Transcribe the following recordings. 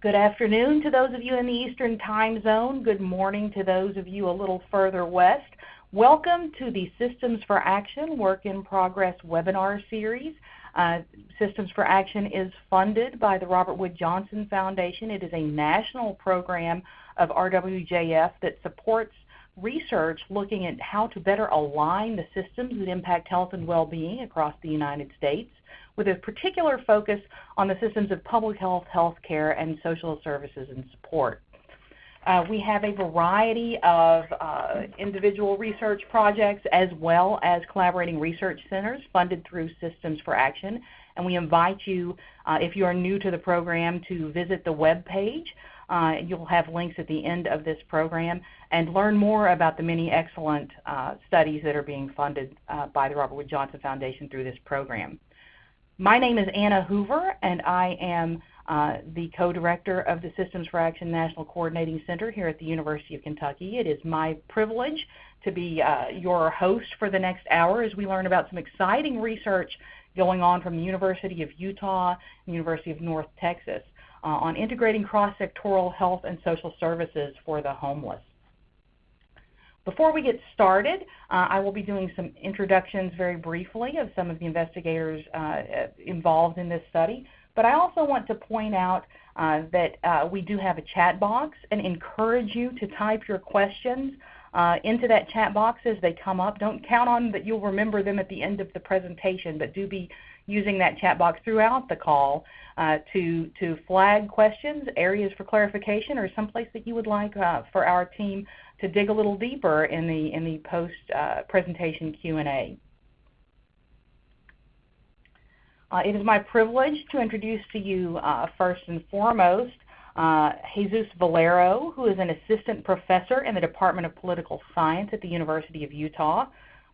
Good afternoon to those of you in the Eastern Time Zone. Good morning to those of you a little further west. Welcome to the Systems for Action Work in Progress webinar series. Systems for Action is funded by the Robert Wood Johnson Foundation. It is a national program of RWJF that supports research looking at how to better align the systems that impact health and well-being across the United States, with a particular focus on the systems of public health, healthcare, and social services and support. We have a variety of individual research projects as well as collaborating research centers funded through Systems for Action, and we invite you, if you are new to the program, to visit the web page. You'll have links at the end of this program and learn more about the many excellent studies that are being funded by the Robert Wood Johnson Foundation through this program. My name is Anna Hoover, and I am the co-director of the Systems for Action National Coordinating Center here at the University of Kentucky. It is my privilege to be your host for the next hour as we learn about some exciting research going on from the University of Utah and the University of North Texas on integrating cross-sectoral health and social services for the homeless. Before we get started, I will be doing some introductions very briefly of some of the investigators involved in this study, but I also want to point out that we do have a chat box and encourage you to type your questions into that chat box as they come up. Don't count on that you'll remember them at the end of the presentation, but do be using that chat box throughout the call to flag questions, areas for clarification, or someplace that you would like for our team to dig a little deeper in the post-presentation Q&A. It is my privilege to introduce to you first and foremost Hasan Valero, who is an assistant professor in the Department of Political Science at the University of Utah.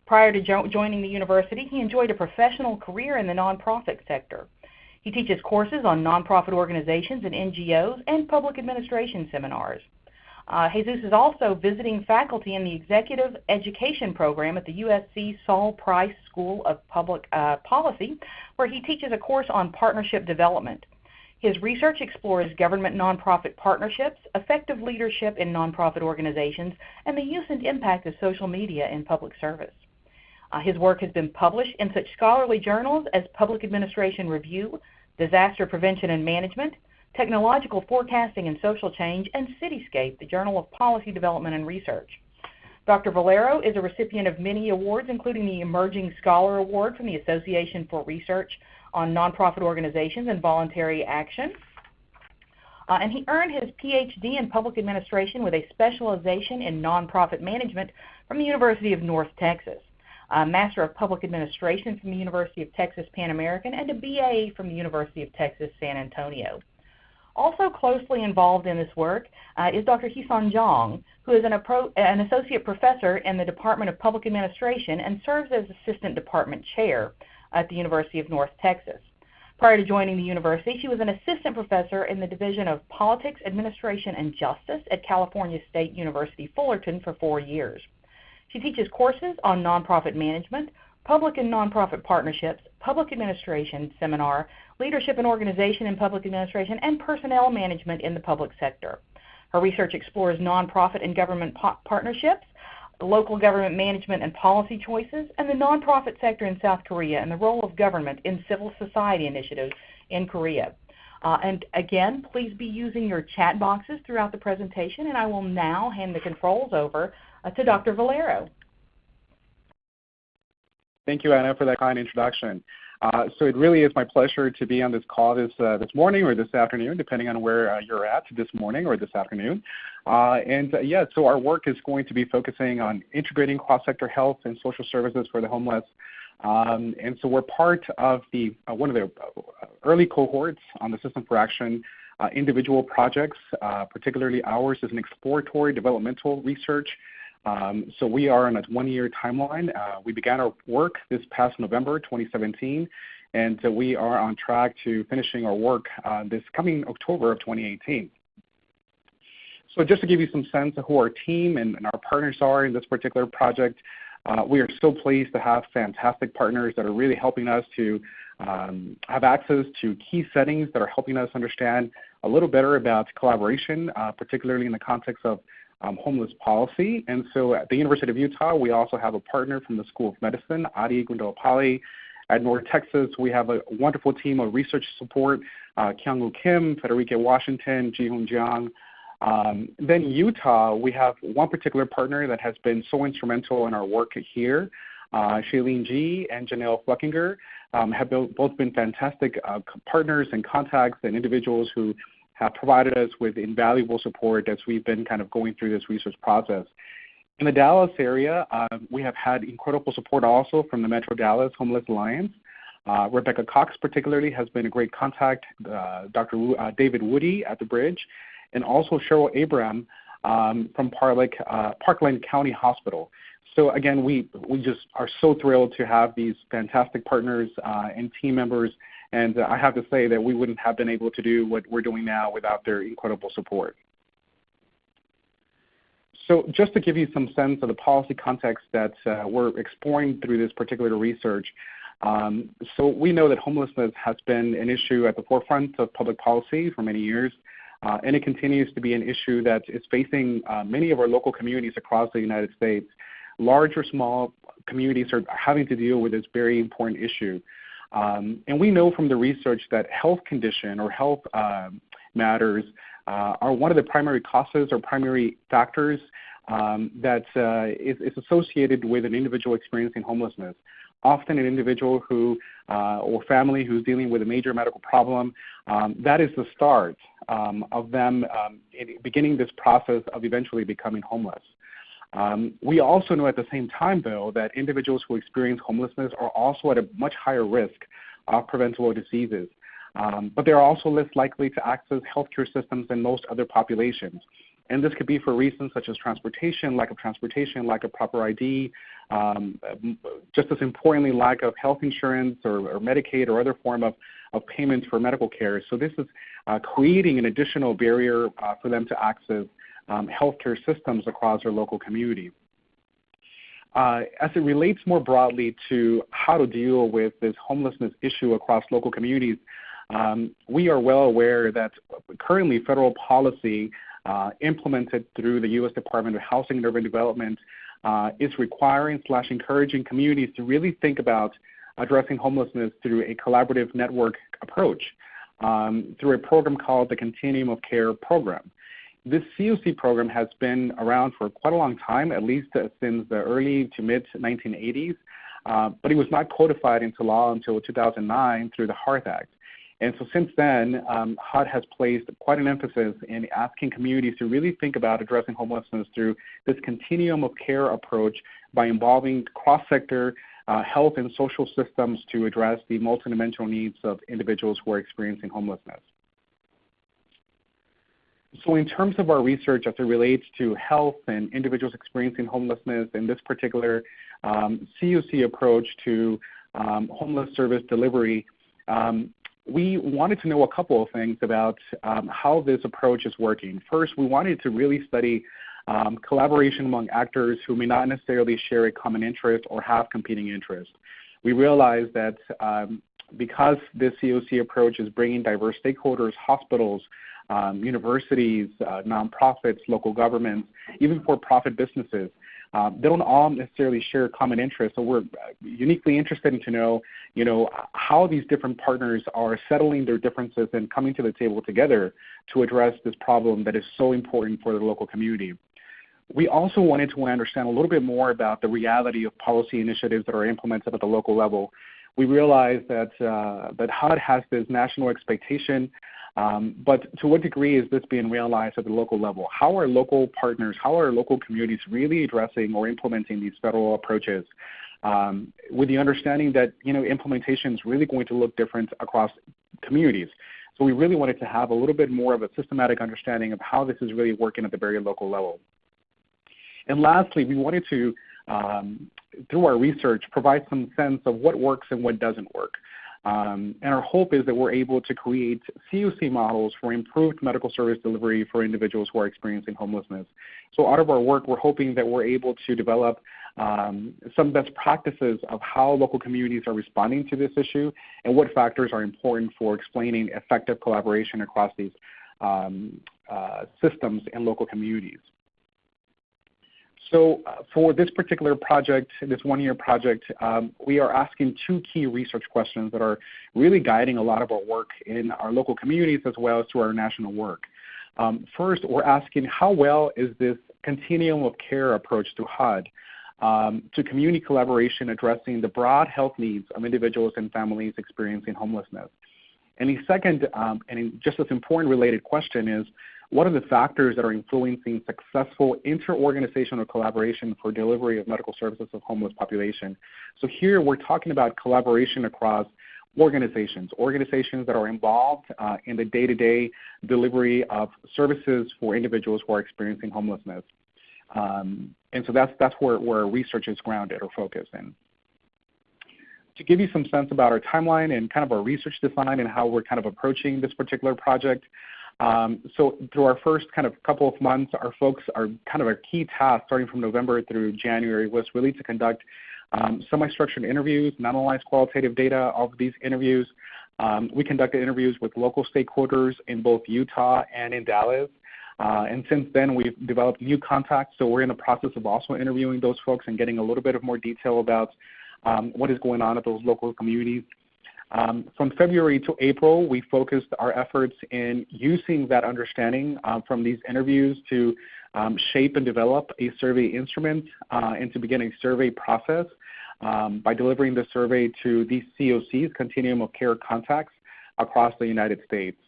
Prior to joining the university, he enjoyed a professional career in the nonprofit sector. He teaches courses on nonprofit organizations and NGOs and public administration seminars. Jesus is also visiting faculty in the Executive Education Program at the USC Saul Price School of Public Policy, where he teaches a course on partnership development. His research explores government nonprofit partnerships, effective leadership in nonprofit organizations, and the use and impact of social media in public service. His work has been published in such scholarly journals as Public Administration Review, Disaster Prevention and Management, Technological Forecasting and Social Change, and Cityscape, the Journal of Policy Development and Research. Dr. Valero is a recipient of many awards, including the Emerging Scholar Award from the Association for Research on Nonprofit Organizations and Voluntary Action. And he earned his PhD in Public Administration with a specialization in Nonprofit Management from the University of North Texas, a Master of Public Administration from the University of Texas Pan American, and a BA from the University of Texas San Antonio. Also closely involved in this work is Dr. Hee Soun Jang, who is an associate professor in the Department of Public Administration and serves as assistant department chair at the University of North Texas. Prior to joining the university, she was an assistant professor in the Division of Politics, Administration, and Justice at California State University, Fullerton for 4 years. She teaches courses on nonprofit management, public and nonprofit partnerships, public administration seminar, leadership and organization in public administration, and personnel management in the public sector. Her research explores nonprofit and government partnerships, local government management and policy choices, and the nonprofit sector in South Korea and the role of government in civil society initiatives in Korea. And again, please be using your chat boxes throughout the presentation, and I will now hand the controls over to Dr. Valero. Thank you, Anna, for that kind introduction. So it really is my pleasure to be on this call this morning or this afternoon, depending on where you're at this morning or this afternoon. So our work is going to be focusing on integrating cross-sector health and social services for the homeless. And so we're part of one of the early cohorts on the System for Action individual projects. Particularly ours is an exploratory developmental research. So we are on a 1-year timeline. We began our work this past November 2017, and we are on track to finishing our work this coming October of 2018. So just to give you some sense of who our team and our partners are in this particular project, we are so pleased to have fantastic partners that are really helping us to have access to key settings that are helping us understand a little better about collaboration, particularly in the context of homeless policy. And so at the University of Utah, we also have a partner from the School of Medicine, Adi Gundolapalli. At North Texas, we have a wonderful team of research support, Kyung-Woo Kim, Federica Washington, Hee Soun Jang. Then Utah, we have one particular partner that has been so instrumental in our work here. Shailene G and Janelle Fleckinger have both been fantastic partners and contacts and individuals who have provided us with invaluable support as we've been kind of going through this research process. In the Dallas area, we have had incredible support also from the Metro Dallas Homeless Alliance. Rebecca Cox particularly has been a great contact, Dr. David Woody at the Bridge, and also Cheryl Abram from Parkland County Hospital. So again, we just are so thrilled to have these fantastic partners and team members, and I have to say that we wouldn't have been able to do what we're doing now without their incredible support. So just to give you some sense of the policy context that we're exploring through this particular research, so we know that homelessness has been an issue at the forefront of public policy for many years, and it continues to be an issue that is facing many of our local communities across the United States. Large or small communities are having to deal with this very important issue. And we know from the research that health condition or health matters are one of the primary causes or primary factors that is associated with an individual experiencing homelessness. Often an individual who or family who's dealing with a major medical problem, that is the start of them beginning this process of eventually becoming homeless. We also know at the same time, though, that individuals who experience homelessness are also at a much higher risk of preventable diseases. But they are also less likely to access healthcare systems than most other populations. And this could be for reasons such as transportation, lack of proper ID, just as importantly, lack of health insurance or Medicaid or other form of payments for medical care. So this is creating an additional barrier for them to access healthcare systems across our local community. As it relates more broadly to how to deal with this homelessness issue across local communities, we are well aware that currently federal policy implemented through the U.S. Department of Housing and Urban Development is requiring/encouraging communities to really think about addressing homelessness through a collaborative network approach through a program called the Continuum of Care program. This COC program has been around for quite a long time, at least since the early to mid-1980s, but it was not codified into law until 2009 through the HEART Act. And so since then, HUD has placed quite an emphasis in asking communities to really think about addressing homelessness through this continuum of care approach by involving cross-sector health and social systems to address the multidimensional needs of individuals who are experiencing homelessness. So in terms of our research as it relates to health and individuals experiencing homelessness in this particular COC approach to homeless service delivery, we wanted to know a couple of things about how this approach is working. First, we wanted to really study collaboration among actors who may not necessarily share a common interest or have competing interests. We realized that because this COC approach is bringing diverse stakeholders, hospitals, universities, nonprofits, local governments, even for-profit businesses, they don't all necessarily share common interests. So we're uniquely interested in to know, how these different partners are settling their differences and coming to the table together to address this problem that is so important for the local community. We also wanted to understand a little bit more about the reality of policy initiatives that are implemented at the local level. We realized that HUD has this national expectation, but to what degree is this being realized at the local level? How are local partners, how are local communities really addressing or implementing these federal approaches with the understanding that implementation is really going to look different across communities? So we really wanted to have a little bit more of a systematic understanding of how this is really working at the very local level. And lastly, we wanted to, through our research, provide some sense of what works and what doesn't work. And our hope is that we're able to create COC models for improved medical service delivery for individuals who are experiencing homelessness. So out of our work, we're hoping that we're able to develop some best practices of how local communities are responding to this issue and what factors are important for explaining effective collaboration across these systems and local communities. So for this particular project, this one-year project, we are asking two key research questions that are really guiding a lot of our work in our local communities as well as to our national work. First, we're asking how well is this continuum of care approach to HUD to community collaboration addressing the broad health needs of individuals and families experiencing homelessness. And the second, and just as important related question is, what are the factors that are influencing successful inter-organizational collaboration for delivery of medical services of homeless population? So here we're talking about collaboration across organizations that are involved in the day-to-day delivery of services for individuals who are experiencing homelessness. And so that's where research is grounded or focused in. To give you some sense about our timeline and kind of our research design and how we're kind of approaching this particular project, so through our first kind of couple of months, our kind of our key task starting from November through January was really to conduct semi-structured interviews and analyze qualitative data of these interviews. We conducted interviews with local stakeholders in both Utah and in Dallas. And since then, we've developed new contacts, so we're in the process of also interviewing those folks and getting a little bit of more detail about what is going on at those local communities. From February to April, we focused our efforts in using that understanding from these interviews to shape and develop a survey instrument and to begin a survey process by delivering the survey to these COCs, Continuum of Care contacts, across the United States.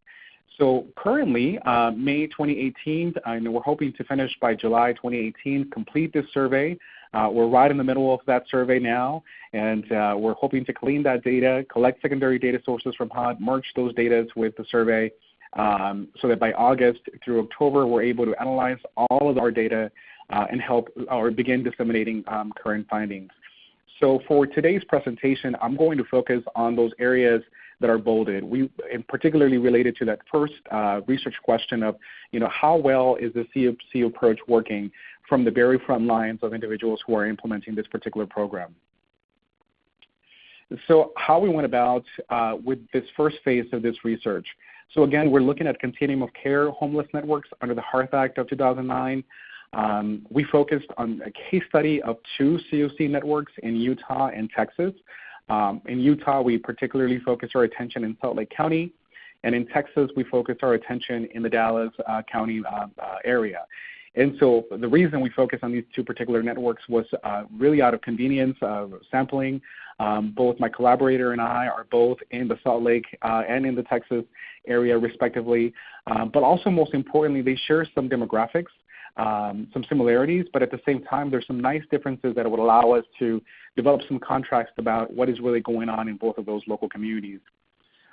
So currently, May 2018, and we're hoping to finish by July 2018, complete this survey. We're right in the middle of that survey now, and we're hoping to clean that data, collect secondary data sources from HUD, merge those data with the survey, so that by August through October, we're able to analyze all of our data and help or begin disseminating current findings. So for today's presentation, I'm going to focus on those areas that are bolded, and particularly related to that first research question of, how well is the COC approach working from the very front lines of individuals who are implementing this particular program. So how we went about with this first phase of this research. So again, we're looking at Continuum of Care homeless networks under the HEART Act of 2009. We focused on a case study of two COC networks in Utah and Texas. In Utah, we particularly focused our attention in Salt Lake County, and in Texas, we focused our attention in the Dallas County area. And so the reason we focused on these two particular networks was really out of convenience of sampling. Both my collaborator and I are both in the Salt Lake and in the Texas area respectively, but also most importantly, they share some demographics, some similarities, but at the same time, there's some nice differences that would allow us to develop some contrast about what is really going on in both of those local communities.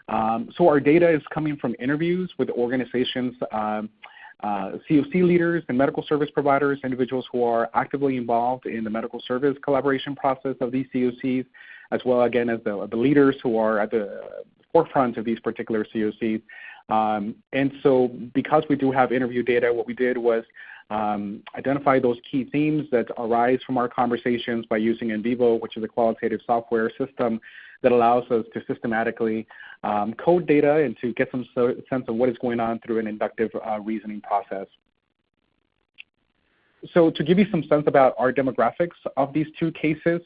So our data is coming from interviews with organizations, COC leaders and medical service providers, individuals who are actively involved in the medical service collaboration process of these COCs, as well again as the leaders who are at the forefront of these particular COCs. And so because we do have interview data, what we did was identify those key themes that arise from our conversations by using NVivo, which is a qualitative software system that allows us to systematically code data and to get some sense of what is going on through an inductive reasoning process. So to give you some sense about our demographics of these two cases,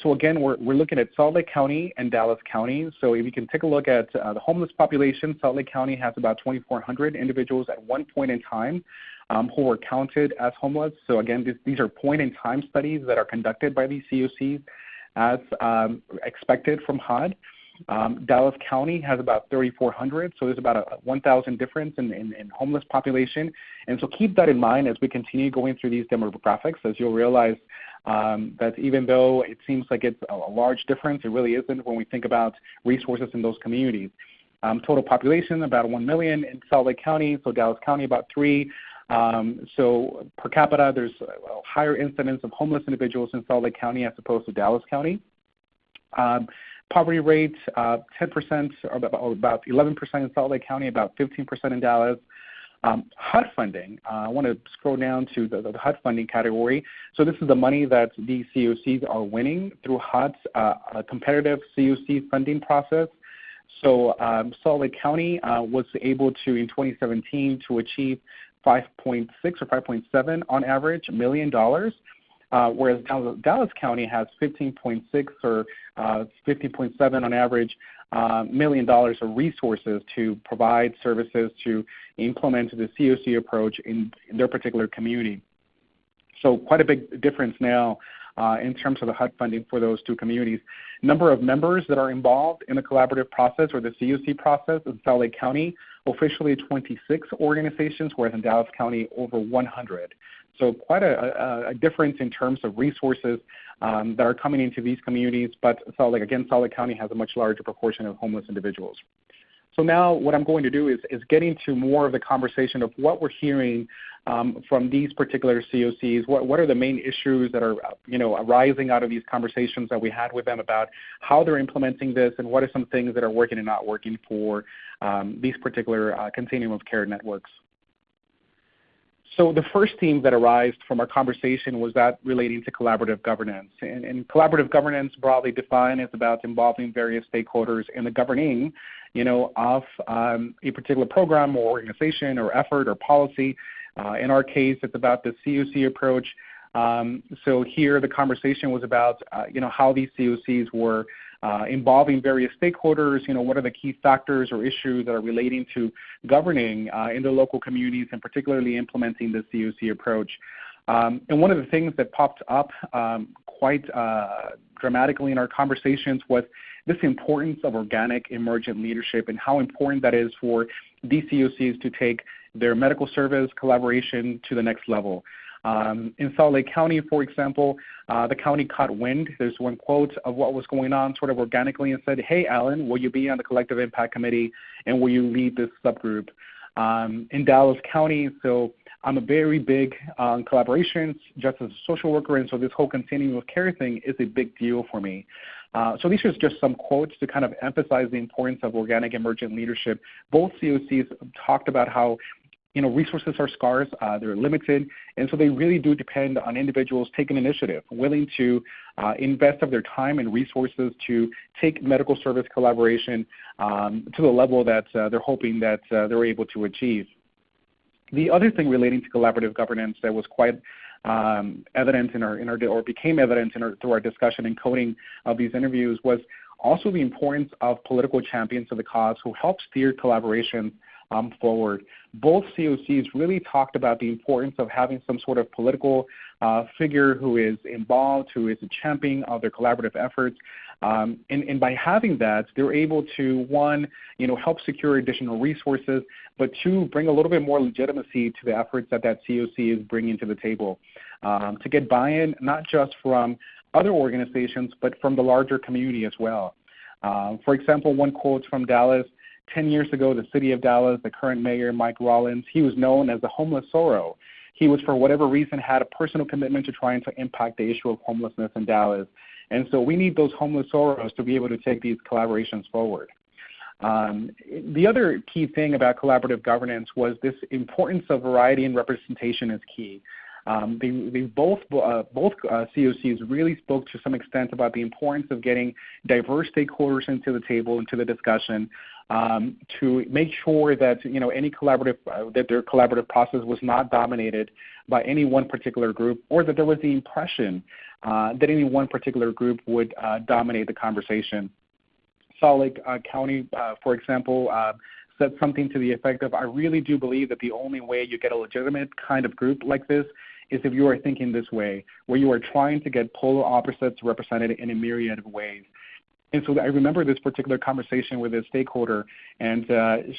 so again, we're looking at Salt Lake County and Dallas County. So if you can take a look at the homeless population, Salt Lake County has about 2,400 individuals at one point in time who were counted as homeless. So again, these are point-in-time studies that are conducted by these COCs as expected from HUD. Dallas County has about 3,400, so there's about a 1,000 difference in homeless population. And so keep that in mind as we continue going through these demographics, as you'll realize that even though it seems like it's a large difference, it really isn't when we think about resources in those communities. Total population, about 1 million in Salt Lake County, so Dallas County about 3. So per capita, there's a higher incidence of homeless individuals in Salt Lake County as opposed to Dallas County. Poverty rate, 10%, or about 11% in Salt Lake County, about 15% in Dallas. HUD funding. I want to scroll down to the HUD funding category. So this is the money that these COCs are winning through HUD's competitive COC funding process. So Salt Lake County was able to, in 2017, to achieve 5.6 or 5.7 on average $million, whereas Dallas County has 15.6 or 15.7 on average $1 million of resources to provide services to implement the COC approach in their particular community. So quite a big difference now in terms of the HUD funding for those two communities. Number of members that are involved in the collaborative process or the COC process in Salt Lake County, officially 26 organizations, whereas in Dallas County over 100. So quite a difference in terms of resources that are coming into these communities, but Salt Lake County has a much larger proportion of homeless individuals. So now what I'm going to do is get into more of the conversation of what we're hearing from these particular COCs. What are the main issues that are arising out of these conversations that we had with them about how they're implementing this, and what are some things that are working and not working for these particular continuum of care networks. So the first theme that arose from our conversation was that relating to collaborative governance. And collaborative governance, broadly defined, is about involving various stakeholders in the governing, of a particular program or organization or effort or policy. In our case, it's about the COC approach. So here the conversation was about, how these COCs were involving various stakeholders, what are the key factors or issues that are relating to governing in the local communities and particularly implementing the COC approach. And one of the things that popped up quite dramatically in our conversations was this importance of organic emergent leadership and how important that is for these COCs to take their medical service collaboration to the next level. In Salt Lake County, for example, the county caught wind. There's one quote of what was going on sort of organically and said, "Hey, Alan, will you be on the Collective Impact Committee and will you lead this subgroup?" In Dallas County, so I'm a very big on collaborations just as a social worker, and so this whole continuum of care thing is a big deal for me. So these are just some quotes to kind of emphasize the importance of organic emergent leadership. Both COCs talked about how resources are scarce, they're limited, and so they really do depend on individuals taking initiative, willing to invest of their time and resources to take medical service collaboration to the level that they're hoping that they're able to achieve. The other thing relating to collaborative governance that was quite evident became evident through our discussion and coding of these interviews was also the importance of political champions of the cause who help steer collaboration forward. Both COCs really talked about the importance of having some sort of political figure who is involved, who is a champion of their collaborative efforts. And by having that, they're able to, one, help secure additional resources, but two, bring a little bit more legitimacy to the efforts that COC is bringing to the table. To get buy-in, not just from other organizations, but from the larger community as well. For example, one quote from Dallas, 10 years ago, the city of Dallas, the current mayor, Mike Rollins, he was known as the homeless Sorrow. He was, for whatever reason, had a personal commitment to trying to impact the issue of homelessness in Dallas. And so we need those homeless Sorrows to be able to take these collaborations forward. The other key thing about collaborative governance was this importance of variety and representation is key. Both COCs really spoke to some extent about the importance of getting diverse stakeholders into the table, into the discussion, to make sure that any that their collaborative process was not dominated by any one particular group, or that there was the impression that any one particular group would dominate the conversation. Salt Lake County, for example, said something to the effect of, "I really do believe that the only way you get a legitimate kind of group like this is if you are thinking this way, where you are trying to get polar opposites represented in a myriad of ways." And so I remember this particular conversation with a stakeholder, and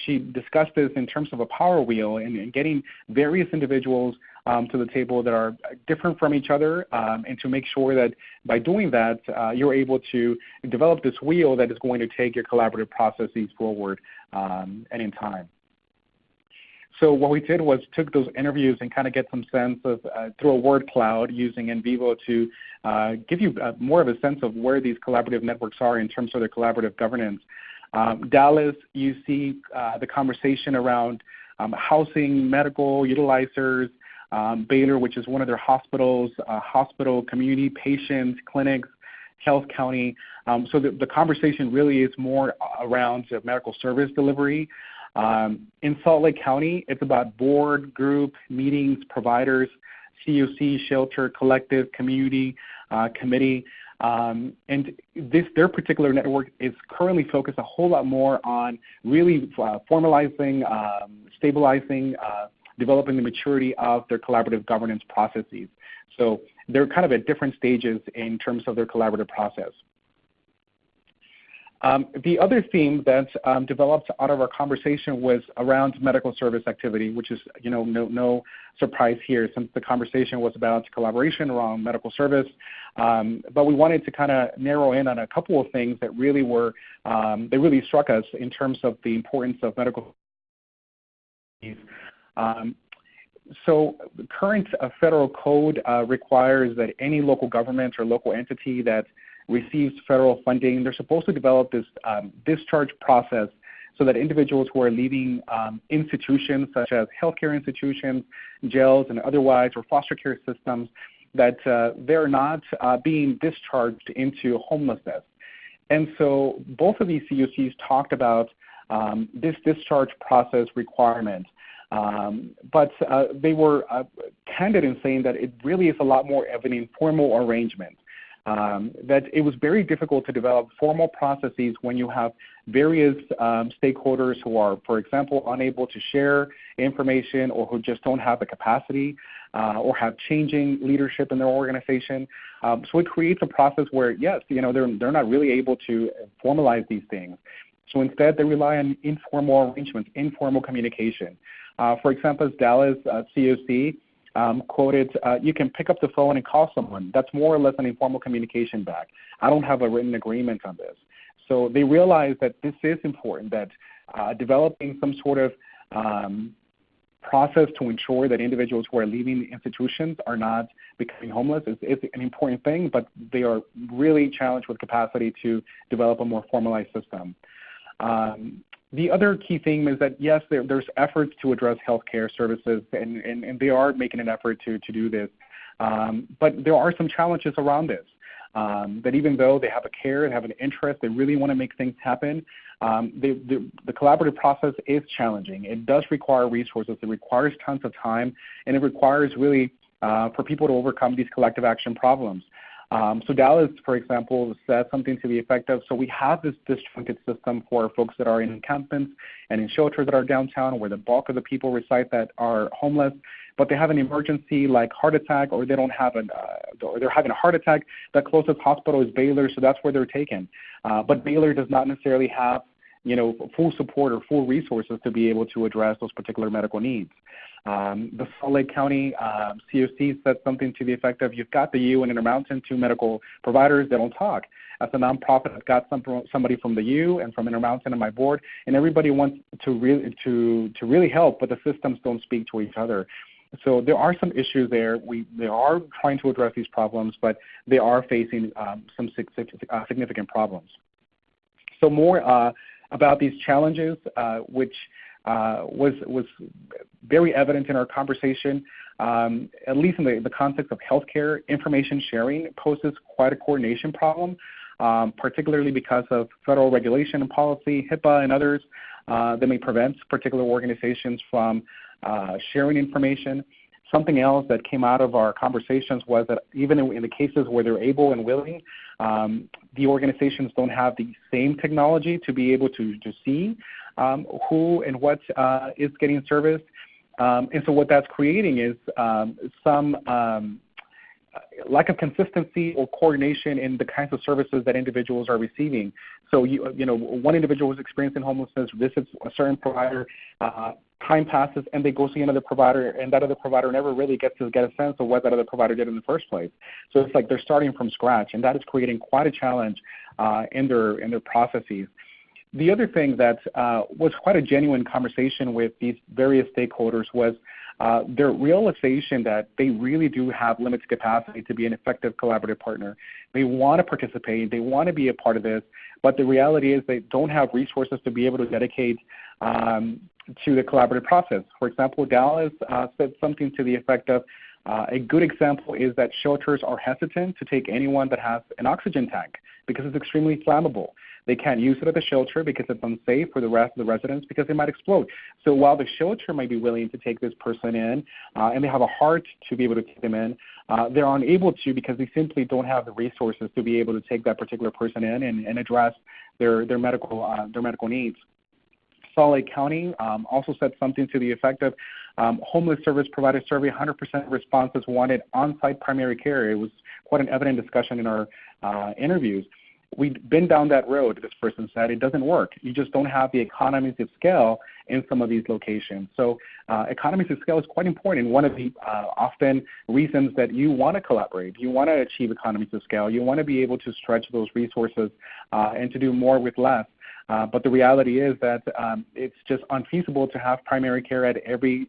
she discussed this in terms of a power wheel and getting various individuals to the table that are different from each other, and to make sure that by doing that, you're able to develop this wheel that is going to take your collaborative processes forward and in time. So what we did was took those interviews and kind of get some sense of, through a word cloud using NVivo to give you more of a sense of where these collaborative networks are in terms of their collaborative governance. Dallas, you see the conversation around housing, medical, utilizers, Baylor, which is one of their hospitals, hospital, community, patients, clinics, health county. So the conversation really is more around medical service delivery. In Salt Lake County, it's about board, group, meetings, providers, COC, shelter, collective, community, committee. And their particular network is currently focused a whole lot more on really formalizing, stabilizing, developing the maturity of their collaborative governance processes. So they're kind of at different stages in terms of their collaborative process. The other theme that developed out of our conversation was around medical service activity, which is no surprise here since the conversation was about collaboration around medical service. But we wanted to kind of narrow in on a couple of things that really were they really struck us in terms of the importance of medical. So the current federal code requires that any local government or local entity that receives federal funding, they're supposed to develop this discharge process so that individuals who are leaving institutions such as healthcare institutions, jails, and otherwise, or foster care systems, that they're not being discharged into homelessness. And so both of these COCs talked about this discharge process requirement. But they were candid in saying that it really is a lot more of an informal arrangement. That it was very difficult to develop formal processes when you have various stakeholders who are, for example, unable to share information or who just don't have the capacity or have changing leadership in their organization. So it creates a process where, yes, they're not really able to formalize these things. So instead, they rely on informal arrangements, informal communication. For example, Dallas COC quoted, you can pick up the phone and call someone. That's more or less an informal communication back. I don't have a written agreement on this. So they realize that this is important, that developing some sort of process to ensure that individuals who are leaving institutions are not becoming homeless is an important thing, but they are really challenged with capacity to develop a more formalized system. The other key theme is that, yes, there's efforts to address healthcare services, and they are making an effort to do this. But there are some challenges around this, that even though they have a care and have an interest, they really want to make things happen, the collaborative process is challenging. It does require resources. It requires tons of time, and it requires really for people to overcome these collective action problems. So Dallas, for example, said something to the effect of, so we have this disjointed system for folks that are in encampments and in shelters that are downtown where the bulk of the people reside that are homeless, but they have an emergency like heart attack, or they don't have or they're having a heart attack. The closest hospital is Baylor, so that's where they're taken. But Baylor does not necessarily have full support or full resources to be able to address those particular medical needs. The Salt Lake County COC said something to the effect of, you've got the U and Intermountain, two medical providers, they don't talk. As a nonprofit, I've got somebody from the U and from Intermountain on my board, and everybody wants to really help, but the systems don't speak to each other. So there are some issues there. They are trying to address these problems, but they are facing some significant problems. So more about these challenges, which was very evident in our conversation, at least in the context of healthcare. Information sharing poses quite a coordination problem, particularly because of federal regulation and policy, HIPAA and others, that may prevent particular organizations from sharing information. Something else that came out of our conversations was that even in the cases where they're able and willing, the organizations don't have the same technology to be able to see who and what is getting serviced. And so what that's creating is some lack of consistency or coordination in the kinds of services that individuals are receiving. So one individual was experiencing homelessness, visits a certain provider, time passes, and they go see another provider, and that other provider never really gets to get a sense of what that other provider did in the first place. So it's like they're starting from scratch, and that is creating quite a challenge in their processes. The other thing that was quite a genuine conversation with these various stakeholders was their realization that they really do have limited capacity to be an effective collaborative partner. They want to participate, they want to be a part of this, but the reality is they don't have resources to be able to dedicate to the collaborative process. For example, Dallas said something to the effect of, a good example is that shelters are hesitant to take anyone that has an oxygen tank because it's extremely flammable. They can't use it at the shelter because it's unsafe for the rest of the residents because they might explode. So while the shelter might be willing to take this person in, and they have a heart to be able to take them in, they're unable to because they simply don't have the resources to be able to take that particular person in and address their medical needs. Salt Lake County also said something to the effect of homeless service provider survey, 100% responses wanted on-site primary care. It was quite an evident discussion in our interviews. We've been down that road, this person said. It doesn't work. You just don't have the economies of scale in some of these locations. So economies of scale is quite important. One of the often reasons that you want to collaborate, you want to achieve economies of scale, you want to be able to stretch those resources and to do more with less. But the reality is that it's just unfeasible to have primary care at every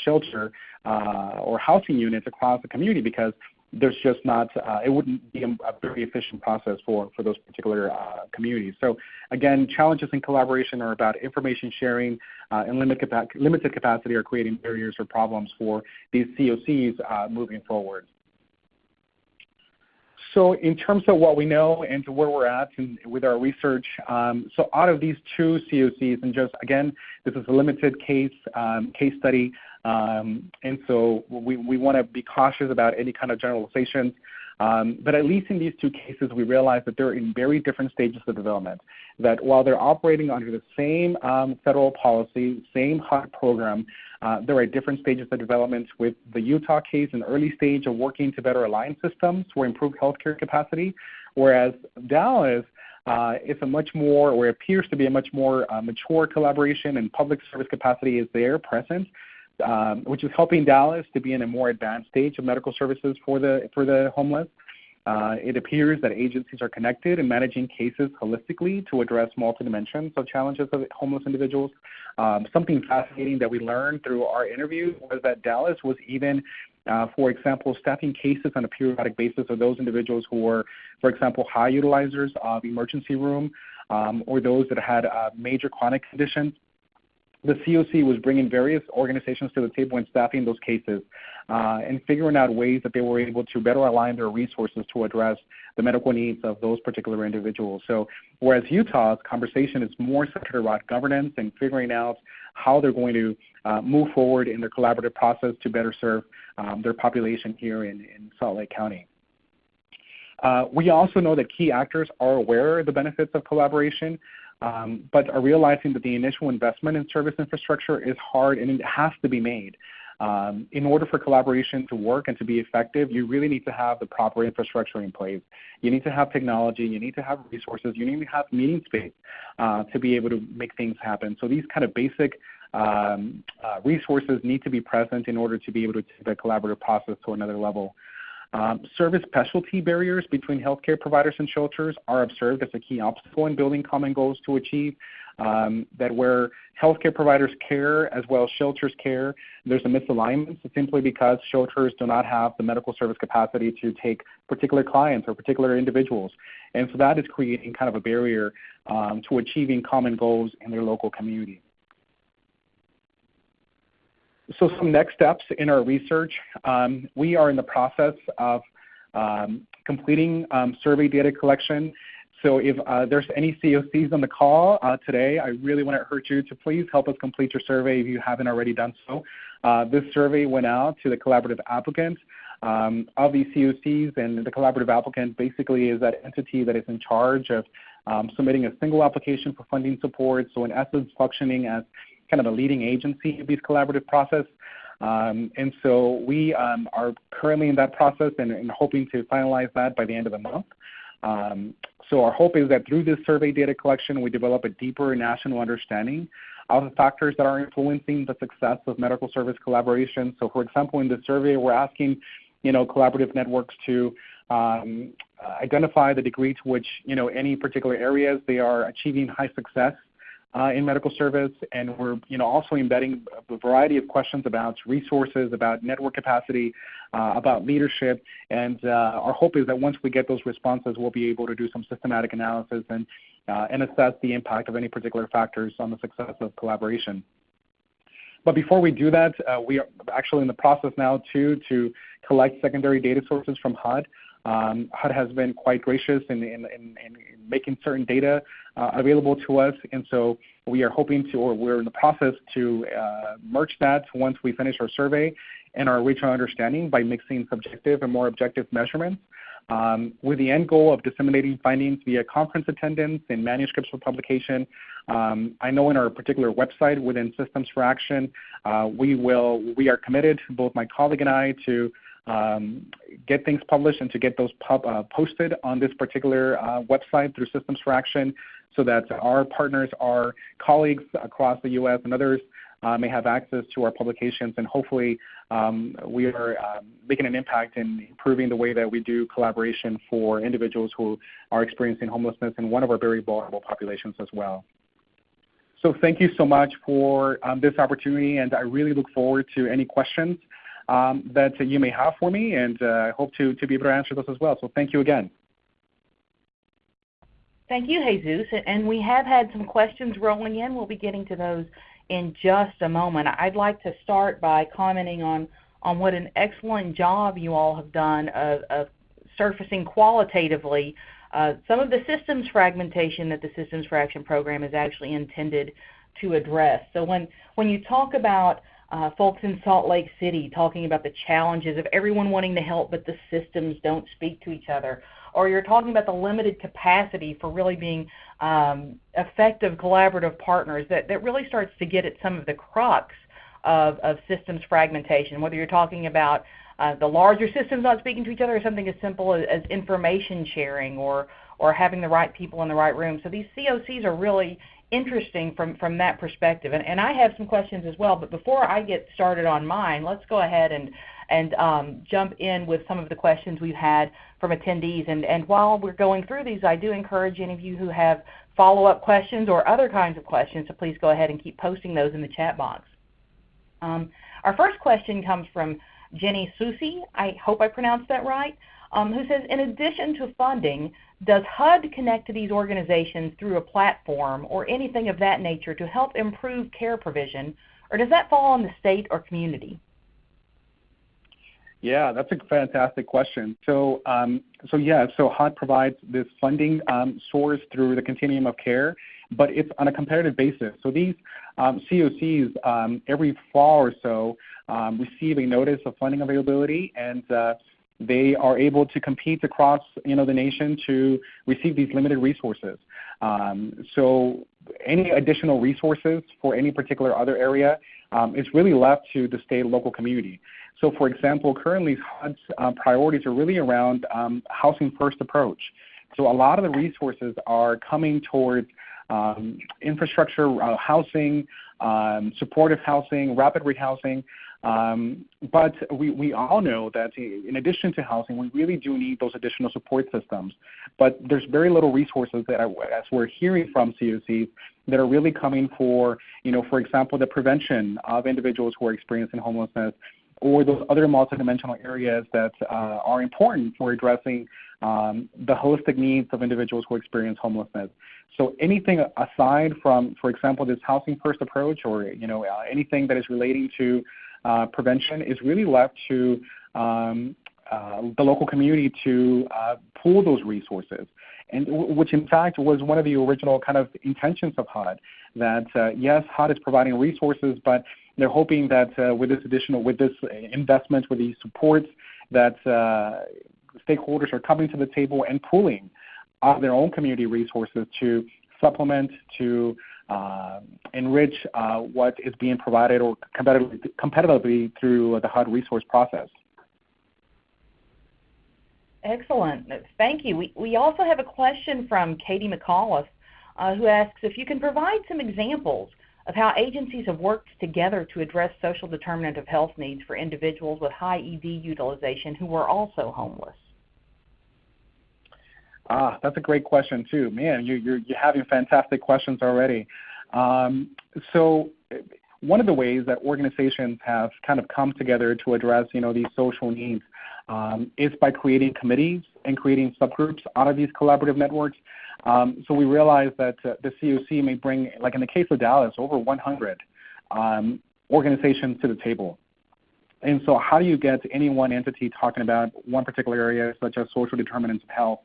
shelter or housing units across the community because there's just not, it wouldn't be a very efficient process for those particular communities. So again, challenges in collaboration are about information sharing and limited capacity are creating barriers or problems for these COCs moving forward. So in terms of what we know and where we're at with our research, so out of these two COCs, and just again, this is a limited case study, and so we want to be cautious about any kind of generalizations. But at least in these two cases, we realize that they're in very different stages of development, that while they're operating under the same federal policy, same HUD program, they're at different stages of development, with the Utah case an early stage of working to better align systems for improved healthcare capacity, whereas Dallas it's a much more, or appears to be a much more mature collaboration, and public service capacity is there present, which is helping Dallas to be in a more advanced stage of medical services for the homeless. It appears that agencies are connected and managing cases holistically to address multiple dimensions of challenges of homeless individuals. Something fascinating that we learned through our interview was that Dallas was even, for example, staffing cases on a periodic basis of those individuals who were, for example, high utilizers of emergency room or those that had major chronic conditions. The COC was bringing various organizations to the table and staffing those cases and figuring out ways that they were able to better align their resources to address the medical needs of those particular individuals. So whereas Utah's conversation is more centered around governance and figuring out how they're going to move forward in their collaborative process to better serve their population here in Salt Lake County. We also know that key actors are aware of the benefits of collaboration, but are realizing that the initial investment in service infrastructure is hard and it has to be made. In order for collaboration to work and to be effective, you really need to have the proper infrastructure in place. You need to have technology, you need to have resources, you need to have meeting space to be able to make things happen. So these kind of basic resources need to be present in order to be able to take the collaborative process to another level. Service specialty barriers between healthcare providers and shelters are observed as a key obstacle in building common goals to achieve. That where healthcare providers care as well as shelters care, there's a misalignment simply because shelters do not have the medical service capacity to take particular clients or particular individuals. And so that is creating kind of a barrier to achieving common goals in their local community. So some next steps in our research, we are in the process of completing survey data collection. So if there's any COCs on the call today, I really want to urge you to please help us complete your survey if you haven't already done so. This survey went out to the collaborative applicant of these COCs, and the collaborative applicant basically is that entity that is in charge of submitting a single application for funding support, so in essence functioning as kind of a leading agency of these collaborative process. And so we are currently in that process and hoping to finalize that by the end of the month. So our hope is that through this survey data collection, we develop a deeper national understanding of the factors that are influencing the success of medical service collaboration. So for example, in the survey, we're asking, collaborative networks to identify the degree to which, any particular areas they are achieving high success in medical service, and we're also embedding a variety of questions about resources, about network capacity, about leadership, and our hope is that once we get those responses, we'll be able to do some systematic analysis and and assess the impact of any particular factors on the success of collaboration. But before we do that, we are actually in the process now to collect secondary data sources from HUD. HUD has been quite gracious in making certain data available to us, and so we are hoping to, or we're in the process to merge that once we finish our survey and our regional understanding by mixing subjective and more objective measurements, with the end goal of disseminating findings via conference attendance and manuscripts for publication. I know in our particular website within Systems for Action, we are committed, both my colleague and I, to get things published and to get those posted on this particular website through Systems for Action, so that our partners, our colleagues across the U.S. and others may have access to our publications, and hopefully we are making an impact in improving the way that we do collaboration for individuals who are experiencing homelessness in one of our very vulnerable populations as well. So thank you so much for this opportunity, and I really look forward to any questions that you may have for me, and I hope to be able to answer those as well. So thank you again. Thank you, Jesus. And we have had some questions rolling in. We'll be getting to those in just a moment. I'd like to start by commenting on what an excellent job you all have done of surfacing qualitatively some of the systems fragmentation that the Systems for Action program is actually intended to address. So when you talk about folks in Salt Lake City talking about the challenges of everyone wanting to help but the systems don't speak to each other, or you're talking about the limited capacity for really being effective collaborative partners, that really starts to get at some of the crux of systems fragmentation, whether you're talking about the larger systems not speaking to each other, or something as simple as information sharing or having the right people in the right room. So these COCs are really interesting from that perspective. And I have some questions as well, but before I get started on mine, let's go ahead and jump in with some of the questions we've had from attendees. And while we're going through these, I do encourage any of you who have follow-up questions or other kinds of questions to please go ahead and keep posting those in the chat box. Our first question comes from Jenny Susi, I hope I pronounced that right, who says, in addition to funding, does HUD connect to these organizations through a platform or anything of that nature to help improve care provision, or does that fall on the state or community? Yeah, that's a fantastic question. So HUD provides this funding source through the Continuum of Care, but it's on a competitive basis. So these COCs every fall or so receive a notice of funding availability, and they are able to compete across the nation to receive these limited resources. So any additional resources for any particular other area is really left to the state and local community. So for example, currently HUD's priorities are really around housing first approach. So a lot of the resources are coming towards infrastructure, housing, supportive housing, rapid rehousing. But we all know that in addition to housing, we really do need those additional support systems. But there's very little resources that, as we're hearing from COCs, that are really coming for, for example, the prevention of individuals who are experiencing homelessness, or those other multidimensional areas that are important for addressing the holistic needs of individuals who experience homelessness. So anything aside from, for example, this housing first approach, or anything that is relating to prevention, is really left to the local community to pool those resources, and which in fact was one of the original kind of intentions of HUD, that yes, HUD is providing resources, but they're hoping that with this investment, with these supports, that stakeholders are coming to the table and pooling of their own community resources to supplement, to enrich what is being provided or competitively through the HUD resource process. Excellent. Thank you. We also have a question from Katie McAuliffe, who asks if you can provide some examples of how agencies have worked together to address social determinant of health needs for individuals with high ED utilization who are also homeless. That's a great question too. Man, you're having fantastic questions already. So one of the ways that organizations have kind of come together to address these social needs is by creating committees and creating subgroups out of these collaborative networks. So we realized that the COC may bring, like in the case of Dallas, over 100 organizations to the table. And so how do you get any one entity talking about one particular area, such as social determinants of health?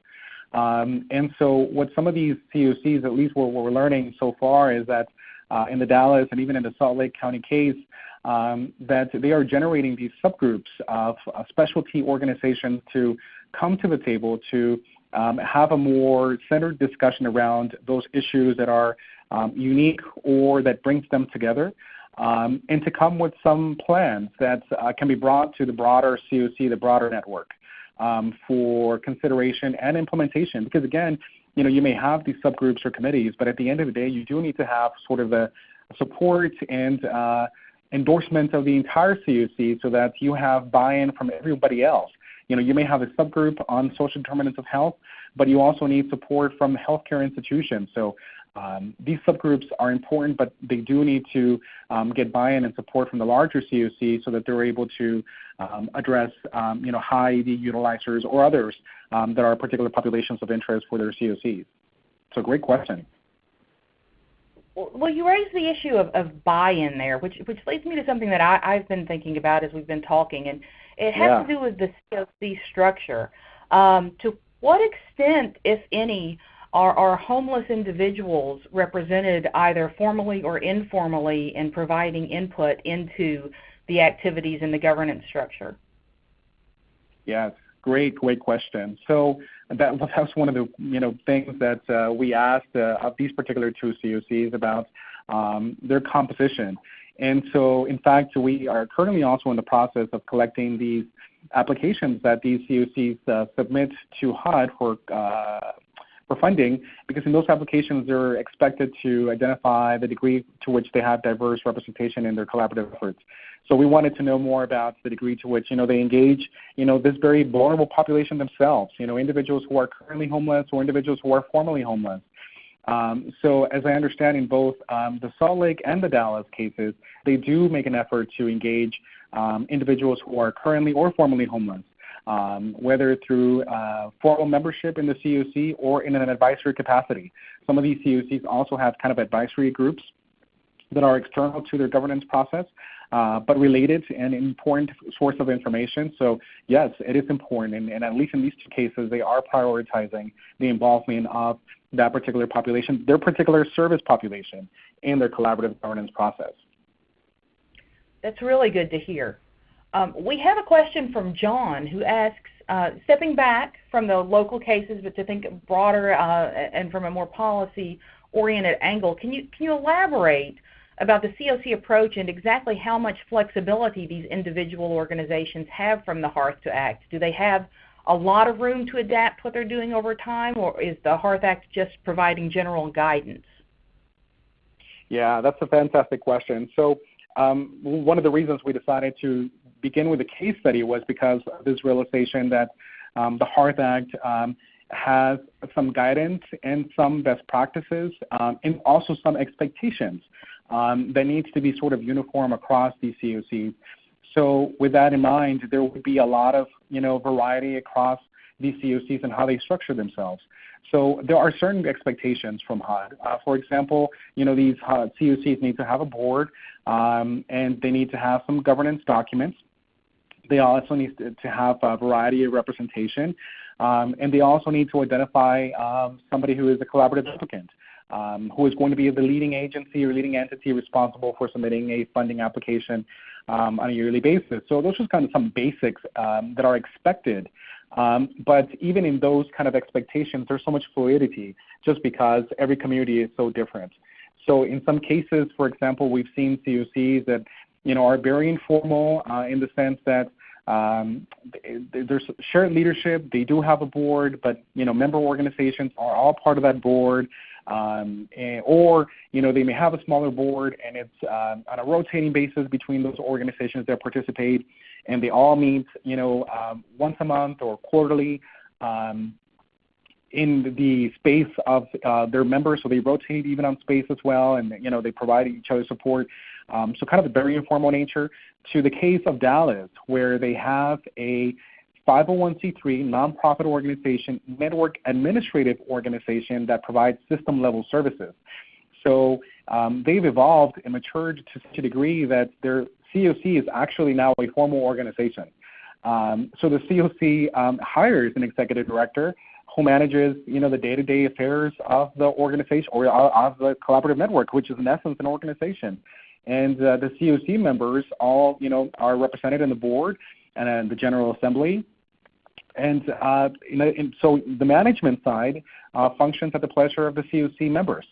And so what some of these COCs, at least what we're learning so far, is that in the Dallas and even in the Salt Lake County case, that they are generating these subgroups of specialty organizations to come to the table to have a more centered discussion around those issues that are unique or that brings them together, and to come with some plans that can be brought to the broader COC, the broader network, for consideration and implementation. Because again, you may have these subgroups or committees, but at the end of the day, you do need to have sort of the support and endorsement of the entire COC so that you have buy-in from everybody else. You may have a subgroup on social determinants of health, but you also need support from healthcare institutions. So these subgroups are important, but they do need to get buy-in and support from the larger COC so that they're able to address high ED utilizers or others that are particular populations of interest for their COCs. So great question. Well, you raised the issue of buy-in there, which leads me to something that I've been thinking about as we've been talking, and it has to do with the COC structure. To what extent, if any, are homeless individuals represented either formally or informally in providing input into the activities in the governance structure? Yes, great question. So that was one of the things that we asked of these particular two COCs about their composition. And so, in fact, we are currently also in the process of collecting these applications that these COCs submit to HUD for funding, because in those applications they're expected to identify the degree to which they have diverse representation in their collaborative efforts. So we wanted to know more about the degree to which they engage this very vulnerable population themselves, individuals who are currently homeless or individuals who are formerly homeless. So as I understand, in both the Salt Lake and the Dallas cases, they do make an effort to engage individuals who are currently or formerly homeless, whether through formal membership in the COC or in an advisory capacity. Some of these COCs also have kind of advisory groups that are external to their governance process, but related and an important source of information. So yes, it is important, and at least in these two cases, they are prioritizing the involvement of that particular population, their particular service population, in their collaborative governance process. That's really good to hear. We have a question from John, who asks, stepping back from the local cases, but to think broader and from a more policy-oriented angle, can you elaborate about the COC approach and exactly how much flexibility these individual organizations have from the Hearth to Act? Do they have a lot of room to adapt what they're doing over time, or is the Hearth Act just providing general guidance? Yeah, that's a fantastic question. So one of the reasons we decided to begin with a case study was because of this realization that the Hearth Act has some guidance and some best practices and also some expectations that needs to be sort of uniform across these COCs. So with that in mind, there would be a lot of variety across these COCs and how they structure themselves. So there are certain expectations from HUD. For example, these COCs need to have a board, and they need to have some governance documents. They also need to have a variety of representation, and they also need to identify somebody who is a collaborative applicant, who is going to be the leading agency or leading entity responsible for submitting a funding application on a yearly basis. So those are kind of some basics that are expected. But even in those kind of expectations, there's so much fluidity just because every community is so different. So in some cases, for example, we've seen COCs that are very informal in the sense that there's shared leadership. They do have a board, but member organizations are all part of that board. Or they may have a smaller board, and it's on a rotating basis between those organizations that participate, and they all meet once a month or quarterly in the space of their members, so they rotate even on space as well, and they provide each other support. So kind of a very informal nature, to the case of Dallas, where they have a 501c3 nonprofit organization, network administrative organization that provides system-level services. So they've evolved and matured to such a degree that their COC is actually now a formal organization. So the COC hires an executive director who manages, the day-to-day affairs of the organization or of the collaborative network, which is in essence an organization. And the COC members all, are represented in the board and the General Assembly. And, and so the management side functions at the pleasure of the COC members.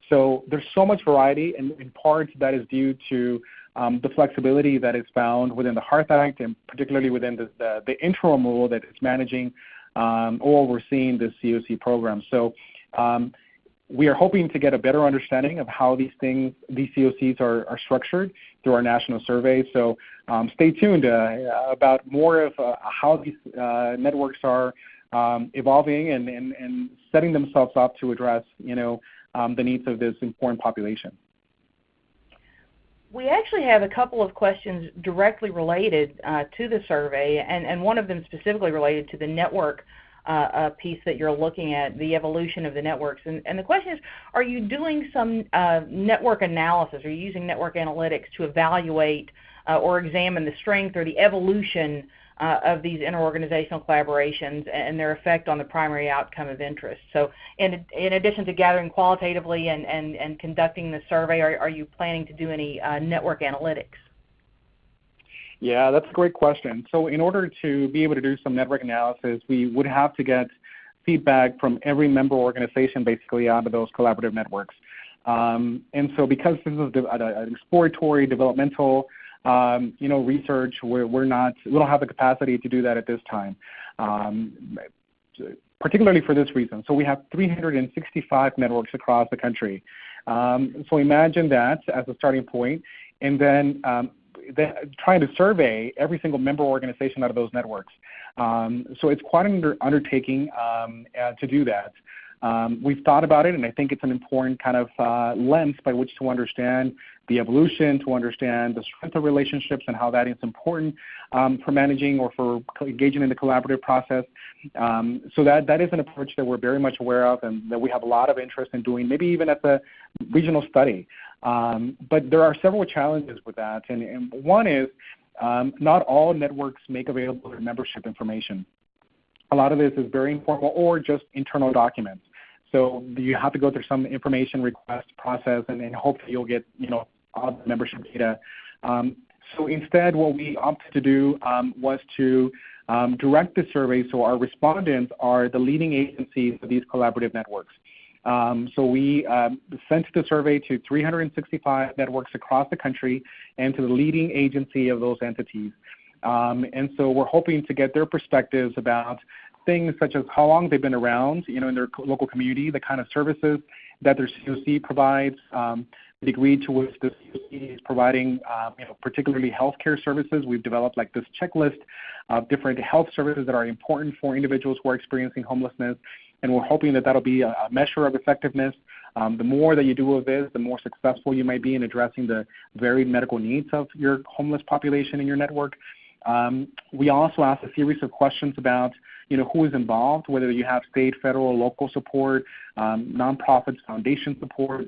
So there's so much variety, and in part that is due to the flexibility that is found within the Hearth Act, and particularly within the interim rule that is managing or overseeing the COC program. So we are hoping to get a better understanding of how these COCs are structured through our national survey. So stay tuned about more of how these networks are evolving and setting themselves up to address, the needs of this important population. We actually have a couple of questions directly related to the survey, and one of them specifically related to the network piece that you're looking at, the evolution of the networks. And the question is, are you doing some network analysis? Are you using network analytics to evaluate or examine the strength or the evolution of these interorganizational collaborations and their effect on the primary outcome of interest? So in addition to gathering qualitatively and conducting the survey, are you planning to do any network analytics? Yeah, that's a great question. So in order to be able to do some network analysis, we would have to get feedback from every member organization basically out of those collaborative networks. And so because this is an exploratory, developmental research, we don't have the capacity to do that at this time, particularly for this reason. So we have 365 networks across the country. So imagine that as a starting point, and then trying to survey every single member organization out of those networks. So it's quite an undertaking to do that. We've thought about it, and I think it's an important kind of lens by which to understand the evolution, to understand the strength of relationships and how that is important for managing or for engaging in the collaborative process. So that is an approach that we're very much aware of and that we have a lot of interest in doing, maybe even as a regional study. But there are several challenges with that, and one is not all networks make available their membership information. A lot of this is very informal or just internal documents. So you have to go through some information request process and hope that you'll get, all the membership data. So instead, what we opted to do was to direct the survey so our respondents are the leading agencies of these collaborative networks. So we sent the survey to 365 networks across the country and to the leading agency of those entities. And so we're hoping to get their perspectives about things such as how long they've been around, in their local community, the kind of services that their COC provides, the degree to which the COC is providing, particularly healthcare services. We've developed like this checklist of different health services that are important for individuals who are experiencing homelessness, and we're hoping that that'll be a measure of effectiveness. The more that you do of this, the more successful you might be in addressing the varied medical needs of your homeless population in your network. We also asked a series of questions about who is involved, whether you have state, federal, local support, nonprofits, foundation support.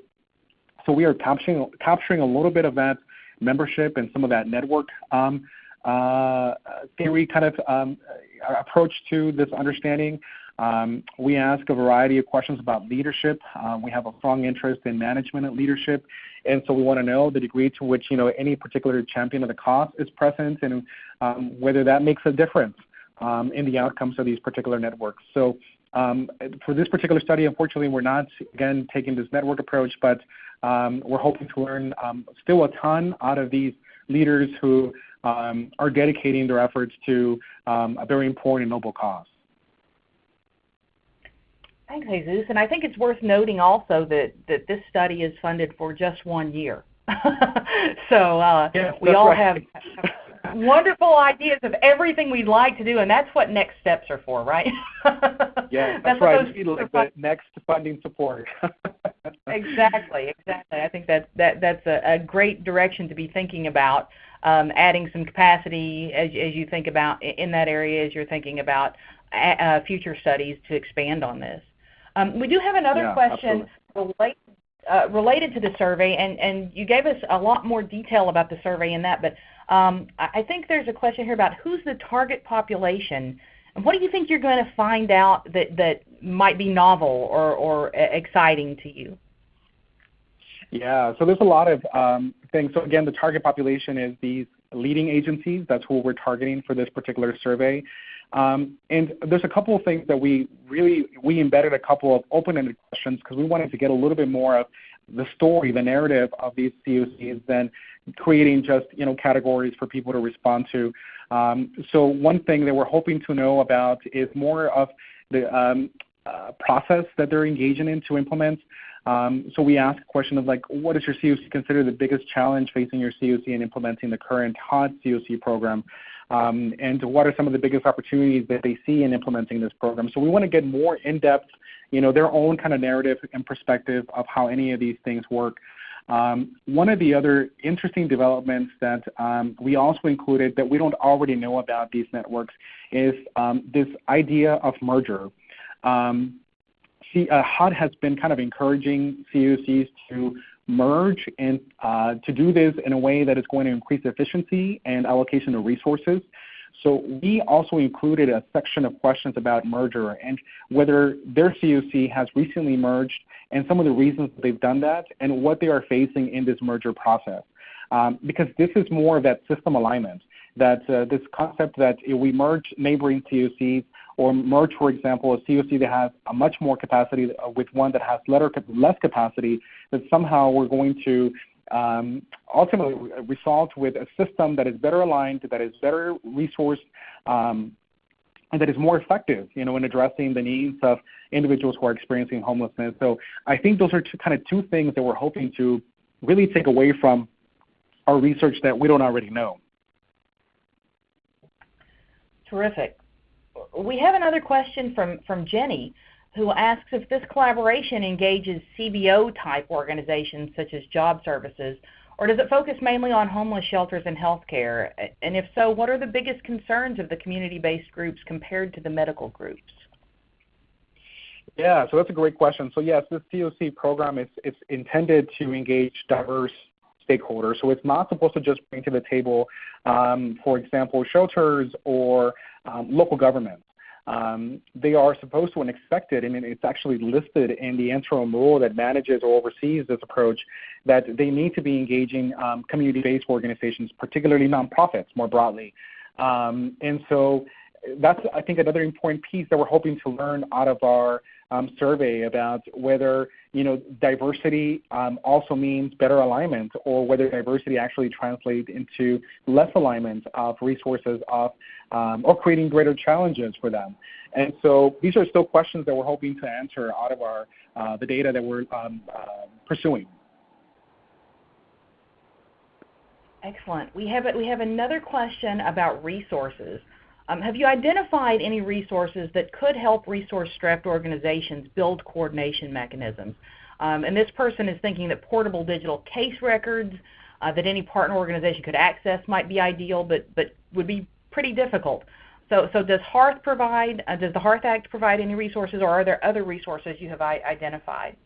So we are capturing a little bit of that membership and some of that network theory kind of approach to this understanding. We ask a variety of questions about leadership. We have a strong interest in management and leadership, and so we want to know the degree to which any particular champion of the cause is present, and whether that makes a difference in the outcomes of these particular networks. So for this particular study, unfortunately, we're not, again, taking this network approach, but we're hoping to learn still a ton out of these leaders who are dedicating their efforts to a very important and noble cause. Thanks, Jesus. And I think it's worth noting also that this study is funded for just 1 year. So we all have wonderful ideas of everything we'd like to do, and that's what next steps are for, right? Yeah, that's right. The next funding support. Exactly. I think that's a great direction to be thinking about adding some capacity as you think about in that area, as you're thinking about future studies to expand on this. We do have another question related to the survey, and you gave us a lot more detail about the survey in that, but I think there's a question here about who's the target population, and what do you think you're going to find out that might be novel or exciting to you? Yeah, so there's a lot of things. So again, the target population is these leading agencies. That's who we're targeting for this particular survey. And there's a couple of things that we embedded a couple of open-ended questions because we wanted to get a little bit more of the story, the narrative of these COCs than creating just categories for people to respond to. So one thing that we're hoping to know about is more of the process that they're engaging in to implement. So we ask a question of what does your COC consider the biggest challenge facing your COC in implementing the current HOT COC program? And what are some of the biggest opportunities that they see in implementing this program? So we want to get more in-depth, their own kind of narrative and perspective of how any of these things work. One of the other interesting developments that we also included that we don't already know about these networks is this idea of merger. HUD has been kind of encouraging COCs to merge and to do this in a way that is going to increase efficiency and allocation of resources. So we also included a section of questions about merger and whether their COC has recently merged and some of the reasons that they've done that and what they are facing in this merger process. Because this is more of that system alignment, that this concept that if we merge neighboring COCs or merge, for example, a COC that has a much more capacity with one that has less capacity, that somehow we're going to ultimately result with a system that is better aligned, that is better resourced, and that is more effective, in addressing the needs of individuals who are experiencing homelessness. So I think those are two things that we're hoping to really take away from our research that we don't already know. Terrific. We have another question from Jenny, who asks if this collaboration engages CBO-type organizations such as job services, or does it focus mainly on homeless shelters and healthcare? And if so, what are the biggest concerns of the community-based groups compared to the medical groups? Yeah, so that's a great question. So yes, this COC program is intended to engage diverse stakeholders. So it's not supposed to just bring to the table, for example, shelters or local governments. They are supposed to and expected, and it's actually listed in the interim rule that manages or oversees this approach, that they need to be engaging community-based organizations, particularly nonprofits more broadly. And so that's, I think, another important piece that we're hoping to learn out of our survey about whether diversity also means better alignment, or whether diversity actually translates into less alignment of resources or creating greater challenges for them. And so these are still questions that we're hoping to answer out of our the data that we're pursuing. Excellent. We have another question about resources. Have you identified any resources that could help resource-strapped organizations build coordination mechanisms? And this person is thinking that portable digital case records that any partner organization could access might be ideal, but would be pretty difficult. So does the HEART Act provide any resources, or are there other resources you have identified?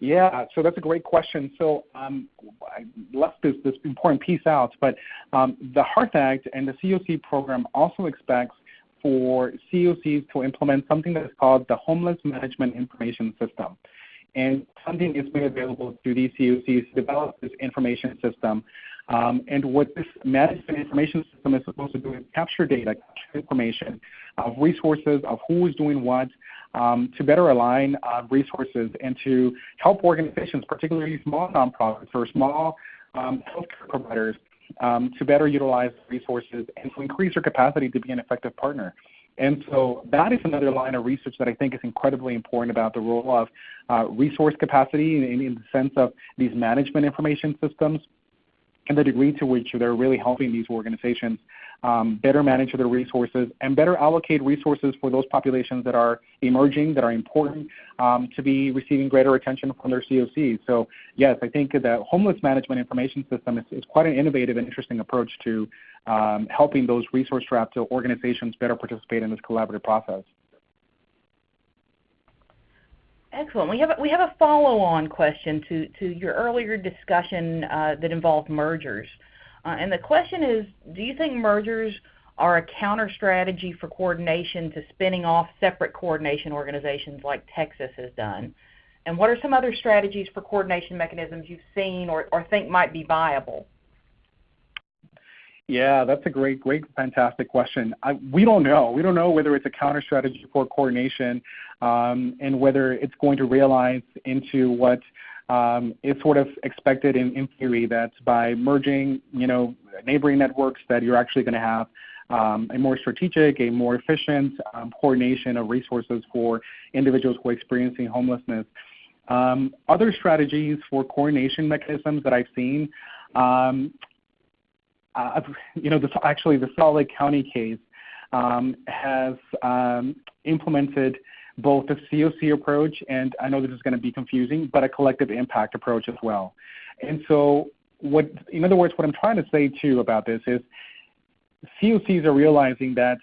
Yeah, so that's a great question. So I left this important piece out, but the HEART Act and the COC program also expects for COCs to implement something that is called the Homeless Management Information System. And funding is made available to these COCs to develop this information system. And what this management information system is supposed to do is capture data, capture information of resources, of who is doing what, to better align resources and to help organizations, particularly small nonprofits or small healthcare providers, to better utilize resources and to increase their capacity to be an effective partner. And so that is another line of research that I think is incredibly important about the role of resource capacity in the sense of these management information systems. and the degree to which they're really helping these organizations better manage their resources and better allocate resources for those populations that are emerging, that are important to be receiving greater attention from their COCs. So yes, I think the homeless management information system is quite an innovative and interesting approach to helping those resource-strapped organizations better participate in this collaborative process. Excellent. We have a follow-on question to your earlier discussion that involved mergers. And the question is, do you think mergers are a counter strategy for coordination to spinning off separate coordination organizations like Texas has done? And what are some other strategies for coordination mechanisms you've seen or think might be viable? Yeah, that's a great, fantastic question. We don't know. We don't know whether it's a counter strategy for coordination and whether it's going to realize into what is sort of expected in theory, that by merging, neighboring networks, that you're actually going to have a more strategic, a more efficient coordination of resources for individuals who are experiencing homelessness. Other strategies for coordination mechanisms that I've seen, the Salt Lake County case has implemented both the COC approach, and I know this is going to be confusing, but a collective impact approach as well. And so in other words, what I'm trying to say too about this is COCs are realizing that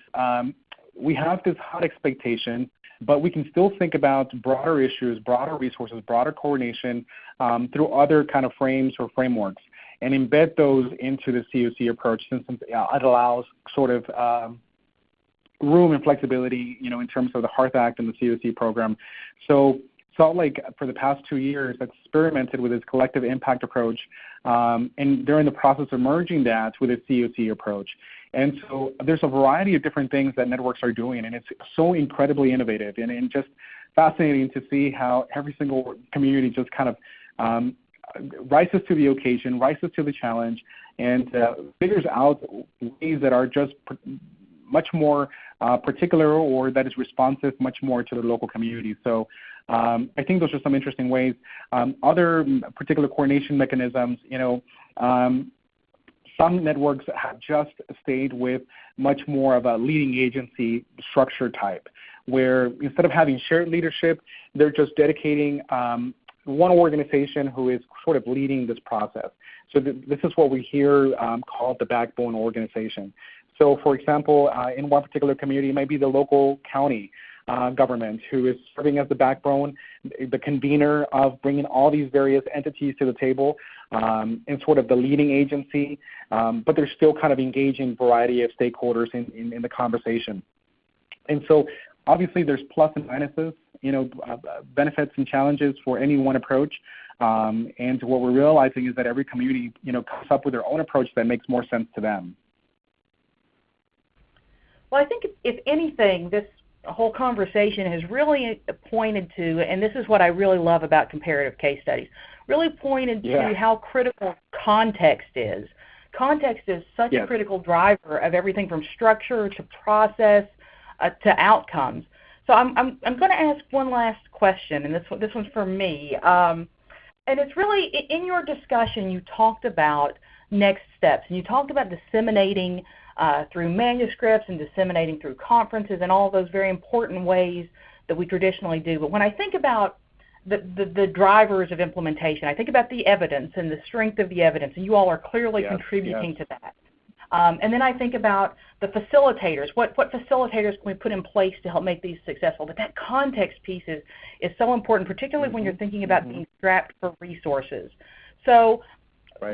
we have this hot expectation, but we can still think about broader issues, broader resources, broader coordination through other kind of frames or frameworks, and embed those into the COC approach, since it allows sort of room and flexibility, in terms of the Hearth Act and the COC program. So Salt Lake, for the past 2 years, experimented with this collective impact approach, and they're in the process of merging that with a COC approach. And so there's a variety of different things that networks are doing, and it's so incredibly innovative and just fascinating to see how every single community just kind of rises to the occasion, rises to the challenge, and figures out ways that are just much more particular, or that is responsive much more to the local community. So I think those are some interesting ways. Other particular coordination mechanisms, some networks have just stayed with much more of a leading agency structure type, where instead of having shared leadership, they're just dedicating one organization who is sort of leading this process. So this is what we hear called the backbone organization. So, for example, in one particular community, it might be the local county government who is serving as the backbone, the convener of bringing all these various entities to the table, and sort of the leading agency, but they're still kind of engaging a variety of stakeholders in the conversation. And so, obviously, there's plus and minuses, benefits and challenges for any one approach. And what we're realizing is that every community, comes up with their own approach that makes more sense to them. Well, I think if anything, this whole conversation has really pointed to, and this is what I really love about comparative case studies, really pointed to how critical context is. Context is such a critical driver of everything from structure to process to outcomes. So I'm going to ask one last question, and this one's for me. And it's really, in your discussion, you talked about next steps, and you talked about disseminating through manuscripts and disseminating through conferences and all those very important ways that we traditionally do. But when I think about the drivers of implementation, I think about the evidence and the strength of the evidence, and you all are clearly contributing to that. And then I think about the facilitators. What facilitators can we put in place to help make these successful? But that context piece is so important, particularly when you're thinking about being strapped for resources. So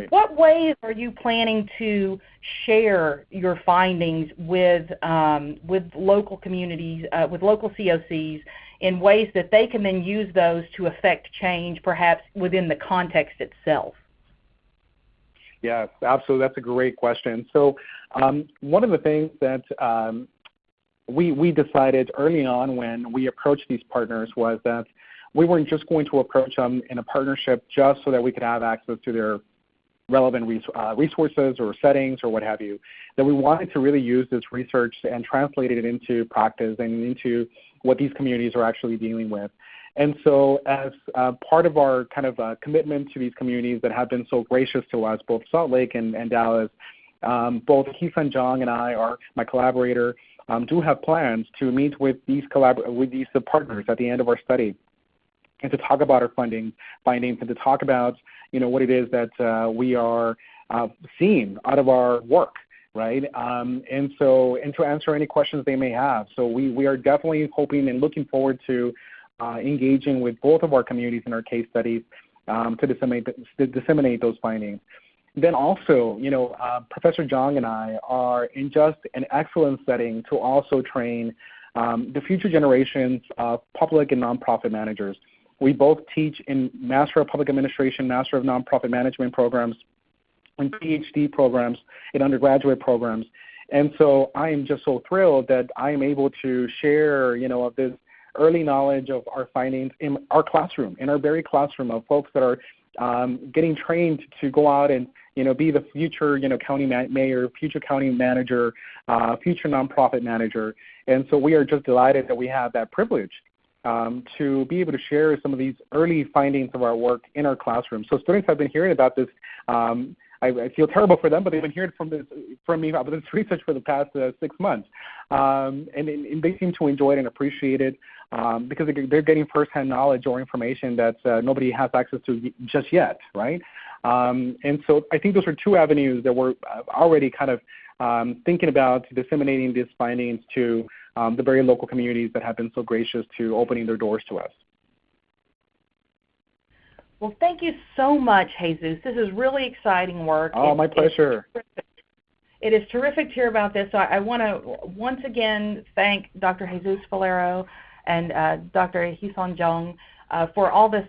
what ways are you planning to share your findings with local communities, with local COCs, in ways that they can then use those to affect change, perhaps within the context itself? Yes, absolutely. That's a great question. So one of the things that we decided early on when we approached these partners was that we weren't just going to approach them in a partnership just so that we could have access to their relevant resources or settings or what have you, that we wanted to really use this research and translate it into practice and into what these communities are actually dealing with. And so as part of our kind of commitment to these communities that have been so gracious to us, both Salt Lake and Dallas, both Hee Soun Jang and my collaborator, do have plans to meet with these partners at the end of our study and to talk about our findings and to talk about what it is that we are seeing out of our work, right? And to answer any questions they may have. So we are definitely hoping and looking forward to engaging with both of our communities in our case studies to disseminate those findings. Then also, Professor Zhang and I are in just an excellent setting to also train the future generations of public and nonprofit managers. We both teach in Master of Public Administration, Master of Nonprofit Management programs, and PhD programs in undergraduate programs. And so I am just so thrilled that I am able to share, of this early knowledge of our findings in our classroom, in our very classroom of folks that are getting trained to go out and, be the future, county mayor, future county manager, future nonprofit manager. And so we are just delighted that we have that privilege to be able to share some of these early findings of our work in our classroom. So students have been hearing about this. I feel terrible for them, but they've been hearing from me about this research for the past 6 months. And they seem to enjoy it and appreciate it because they're getting firsthand knowledge or information that nobody has access to just yet, right? And so I think those are two avenues that we're already kind of thinking about disseminating these findings to the very local communities that have been so gracious to opening their doors to us. Well, thank you so much, Jesus. This is really exciting work. Oh, my pleasure. It is terrific to hear about this. So I want to once again thank Dr. Jesus Valero and Dr. Hee Soun Jang for all this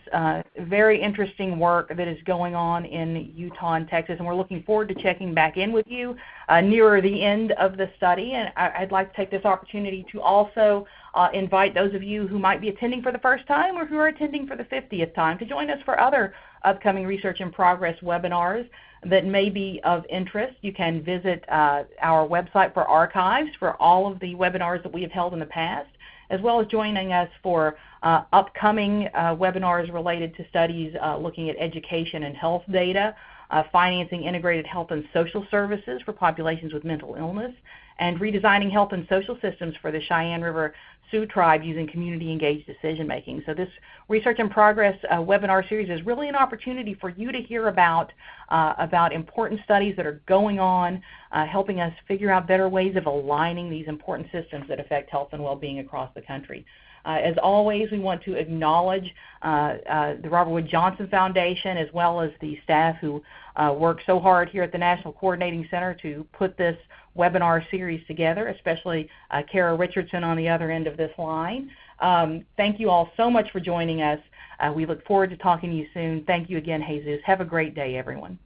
very interesting work that is going on in Utah and Texas. And we're looking forward to checking back in with you nearer the end of the study. And I'd like to take this opportunity to also invite those of you who might be attending for the first time or who are attending for the 50th time to join us for other upcoming Research in Progress webinars that may be of interest. You can visit our website for archives for all of the webinars that we have held in the past, as well as joining us for upcoming webinars related to studies looking at education and health data, financing integrated health and social services for populations with mental illness, and redesigning health and social systems for the Cheyenne River Sioux tribe using community-engaged decision-making. So this Research in Progress webinar series is really an opportunity for you to hear about important studies that are going on, helping us figure out better ways of aligning these important systems that affect health and well-being across the country. As always, we want to acknowledge the Robert Wood Johnson Foundation as well as the staff who work so hard here at the National Coordinating Center to put this webinar series together, especially Kara Richardson on the other end of this line. Thank you all so much for joining us. We look forward to talking to you soon. Thank you again, Jesus. Have a great day, everyone.